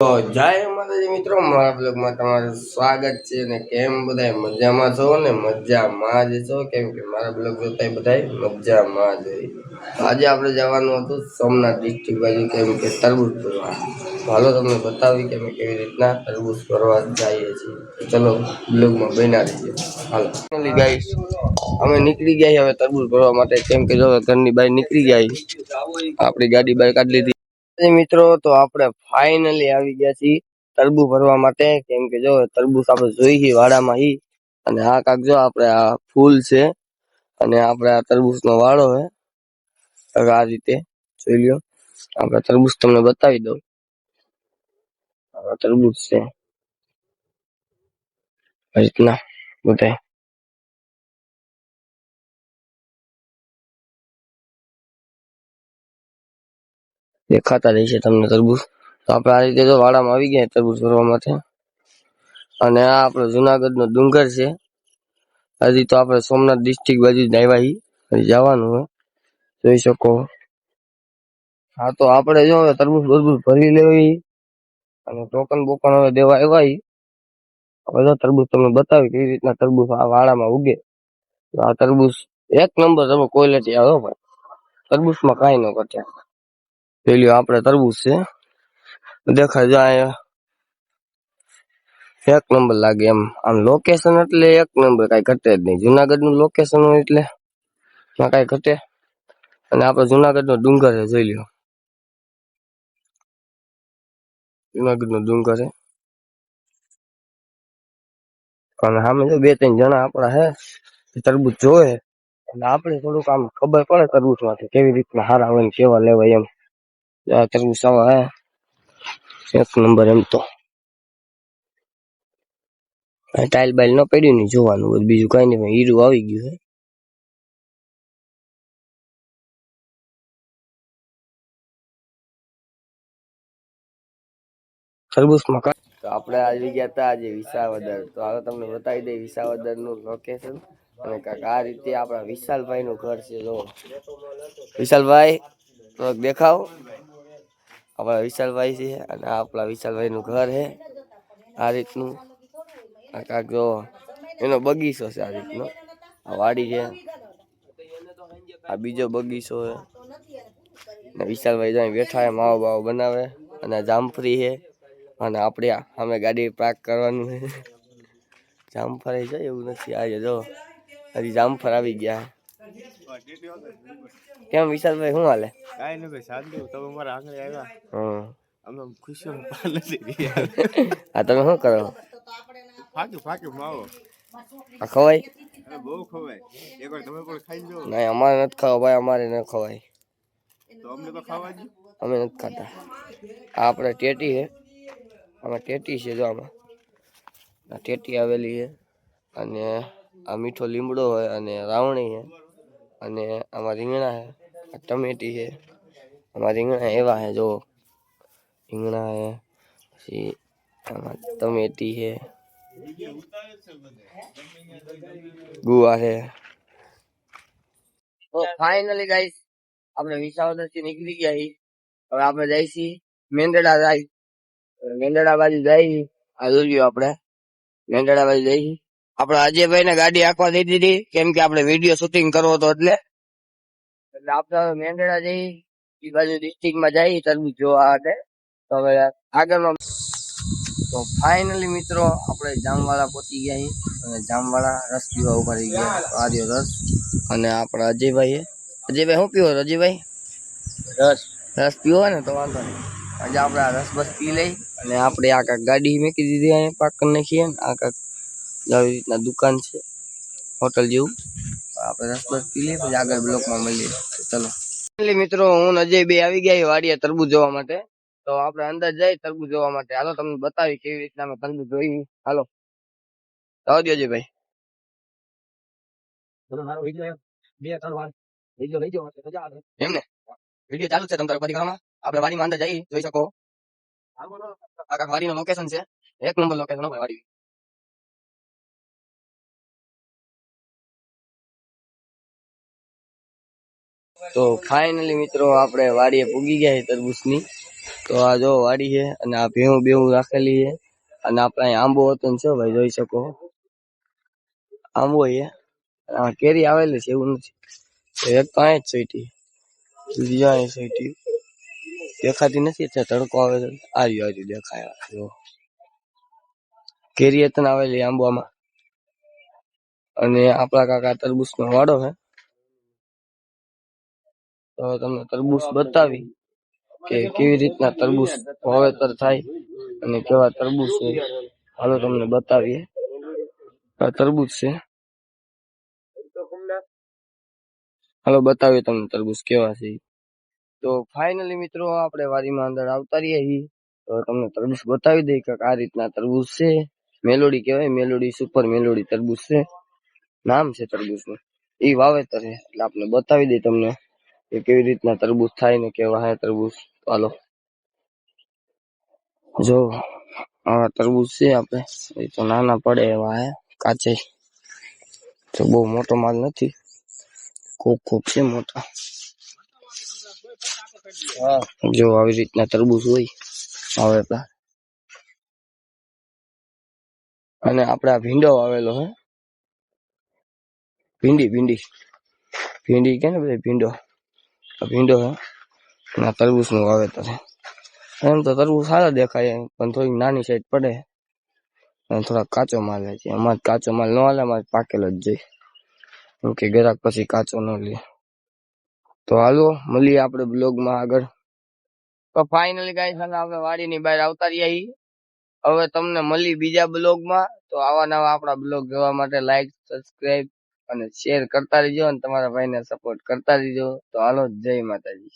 તો જય માતાજી મિત્રો, મારા બ્લોગમાં તમારું સ્વાગત છે ને કેમ બધા મજામાં છો ને મજામાં જ છો? કેમ કે મારા બ્લોગ જોતા બધા મજામાં જ હોય. આજે આપણે જવાનું હતું સોમનાથ ડિસ્ટ્રિક્ટ બાજુ, કેમ કે તરબૂચ ભરવા. હાલો તમને બતાવી કે અમે કેવી રીતના તરબૂચ ભરવા જઈએ છીએ. ચલો બ્લોગમાં બન્યા રહીએ. હાલો ગાઈસ, અમે નીકળી ગયા હવે તરબૂચ ભરવા માટે, કેમ કે જો ઘરની બહાર નીકળી ગયા, આપણી ગાડી બહાર કાઢી લીધી મિત્રો. તો આપણે ફાઇનલી આવી ગયા છીએ તરબૂચ ભરવા માટે, કેમ કે જો તરબૂચ આપણે જોઈ છીએ વાડામાં અને આ કાક જો આપણે આ ફૂલ છે અને આપણે આ તરબૂચ નો વાડો છે. આ રીતે જોઈ લ્યો, આપણે તરબૂચ તમને બતાવી દઉં. તરબૂચ છે રીતના બધા દેખાતા રહેશે તમને તરબૂચ. તો આપણે આ રીતે જો વાડામાં આવી ગયા તરબૂચ ભરવા માટે. અને આ આપણો જુનાગઢ નો ડુંગર છે. હજી તો આપણે સોમનાથ ડિસ્ટ્રિક્ટ બાજુ જ આવ્યા હજી જવાનું હોય, જોઈ શકો. હા, તો આપણે જો તરબૂચ બરબૂચ ભરી લેવી અને ટોકન બોકન હવે દેવા આવ્યા. હવે જો તરબૂચ તમને બતાવી કેવી રીતના તરબૂચ આ વાડામાં ઉગે. આ તરબૂચ એક નંબર તમે ક્વોલિટી આવે ભાઈ, તરબૂચમાં કાંઈ ન ઘટે. પેલી આપણે તરબૂચ છે, દેખાય જાય એક નંબર લાગે એમ. આમ લોકેશન એટલે એક નંબર, કઈ ઘટે જ નહીં. જુનાગઢ નું લોકેશન હોય એટલે કઈ ઘટે. અને આપણે જુનાગઢ નો ડુંગર છે, જોઈ લ્યો. જુનાગઢ નો ડુંગર છે અને સામે જો બે ત્રણ જણા આપણા હે તરબૂચ જોવે, એટલે આપણે થોડુંક આમ ખબર પડે તરબૂચ માંથી કેવી રીતના હારા હોય ને કેવા લેવાય એમ. તરબૂચ આવા હે એક નંબર એમ. તો ટાઇલ બાઇલ ન પડ્યું નહીં, જોવાનું બીજું કઈ નહીં. હીરું આવી ગયું છે. તરબૂચમાં તો આપણે આવી ગયા હતા આજે વિસાવદર. તો હવે તમને બતાવી દઈએ વિસાવદર નું લોકેશન. અને કાંક આ રીતે આપણા વિશાલભાઈ નું ઘર છે. જો વિશાલભાઈ થોડોક દેખાવ. આપણા વિશાલભાઈ છે અને આપણા વિશાલભાઈ નું ઘર છે આ રીતનું. કાંક જો એનો બગીચો છે આ રીતનો. આ વાડી છે, આ બીજો બગીચો છે. વિશાલભાઈ જાય બેઠા હે, માવો બાવો બનાવે. અને જામફળી છે અને આપણે અમે ગાડી પાર્ક કરવાનું છે. જામફળ જાય એવું નથી. આજે જો હજી જામફળ આવી ગયા. કેમ વિશાલભાઈ શું હાલે? કાઈ નહીં ભાઈ, શાંતિ. તમે મારા આંગણે આવ્યા, અમે ખુશીઓ નથી. આ તમે શું કરો? ફાક્યું ફાક્યું માવો આ ખવાય? બહુ ખવાય. એકવાર તમે પણ ખાઈ લો. નહીં, અમારે નથી ખાવા ભાઈ, અમારે ન ખવાય. તો અમને તો ખાવા જ. અમે નથી ખાતા. આ આપણે ટેટી છે, આમાં ટેટી છે. જો આમાં આ ટેટી આવેલી છે અને આ મીઠો લીમડો હોય અને રાવણી છે અને આમાં રીંગણા છે, ટમેટી છે. આમાં રીંગણા એવા છે, જો રીંગણા છે, પછી આમાં ટમેટી છે, ગુવાર છે. તો ફાઇનલી ગાઈસ, આપણે વિસાવદર થી નીકળી ગયા. હવે આપણે જઈશી મેંદડા. મેંદડા બાજુ જઈ. આ જોયું આપણે મેંદડા બાજુ જઈ. આપણે અજયભાઈ ને ગાડી આંકવા દઈ દીધી, કેમ કે આપણે વિડીયો શૂટિંગ કરવો હતો એટલે આપણે મેંદડા જઈ એ બાજુ ડિસ્ટ્રિક્ટ માં જઈ તરબૂચ જોવા માટે. તો હવે આગળમાં તો ફાઇનલી મિત્રો આપણે જામવાળા પહોંચી ગયા અને જામવાળા રસ પીવા ઉભા રહી ગયા. આ રહ્યો રસ. અને આપણા અજયભાઈ શું પીવો અજયભાઈ? રસ પીવો ને તો વાંધો નહીં. આજે આપણે આ રસ બસ પી લઈ અને આપણે આ કાંક ગાડી મૂકી દીધી અહીંયા પાર્ક કરી નાખીએ. આ કાંક આવી રીતના દુકાન છે, હોટલ જેવું. આપણે રસ બસ પી લઈએ, પછી આગળ બ્લોકમાં મળીએ. ચલો મિત્રો, હું અજય બે આવી ગયા વાડીએ તરબૂચ જોવા માટે. તો આપણે અંદર જઈ તરબૂચ જોવા માટે. હાલો તમને બતાવી કેવી રીતના અમે તરબૂચ જોઈ. હાલો જવા દો અજયભાઈ. એમને વિડીયો ચાલુ છે તમ તારે પરિક્રમા. આપણે વાડીમાં અંદર જઈ, જોઈ શકો. આ વાડીનું લોકેશન છે, એક નંબર લોકેશન હોય વાડી. તો ફાઇનલી મિત્રો આપણે વાડીએ પૂગી ગયા તરબૂચની. તો આ જો વાડી છે અને આ ભેહું બેહું રાખેલી છે અને આપણે અહીં આંબો હતો ને છો ભાઈ જોઈ શકો આંબો છે કેરી આવેલી છે એવું નથી એક તો અહીં જ સઈટી બીજા અહીં સઈટી દેખાતી નથી એટલે તડકો આવે છે આર્યું દેખાય જો કેરી એતન આવેલી આંબામાં અને આપણા કાકા તરબૂચ નો વાડો છે તો તમને તરબૂચ બતાવી કે કેવી રીતના તરબૂચ વાવેતર થાય અને કેવા તરબૂચ છે હાલો તમને બતાવીએ આ તરબૂચ છે હાલો બતાવીએ તમને તરબૂચ કેવા છે તો ફાઇનલી મિત્રો આપણે વાડીમાં અંદર આવતા રહીએ છીએ તો તમને તરબૂચ બતાવી દઈએ કે આ રીતના તરબૂચ છે મેલોડી કહેવાય મેલોડી સુપર મેલોડી તરબૂચ છે નામ છે તરબૂચનું એ વાવેતર છે એટલે આપણે બતાવી દઈએ તમને કે કેવી રીતના તરબૂચ થાય ને કેવા હે તરબૂચ હાલો જો આવા તરબૂચ છે આપણે એ તો નાના પડે એવા હે કાચે તો બહુ મોટો માલ નથી ખૂબ ખૂબ છે મોટા જો આવી રીતના તરબૂચ હોય આવેલા અને આપણે આ ભીંડો આવેલો હે ભીંડી ભીંડી ભીંડી કે ને ભાઈ ભીંડો ભીંડો હે ના તરબૂચ નું વાવેતર છે એમ તો તરબૂચ સારા દેખાય પણ થોડી નાની સાઈડ પડે અને થોડા કાચો માલ છે અમારે કાચો માલ ન હાલે અમારે પાકેલો જ જોઈએ કેમ કે ગ્રાહક પછી કાચો ન લે તો હાલો મળીએ આપણે બ્લોગમાં આગળ તો ફાઇનલી ગાઈસ આપણે વાડીની બહાર આવતા રહ્યા હવે તમને મળી બીજા બ્લોગમાં તો આવા નવા આપણા બ્લોગ જોવા માટે લાઈક સબસ્ક્રાઇબ અને શેર કરતા રહીજો અને તમારા ભાઈને સપોર્ટ કરતા રહીજો તો હાલો જય માતાજી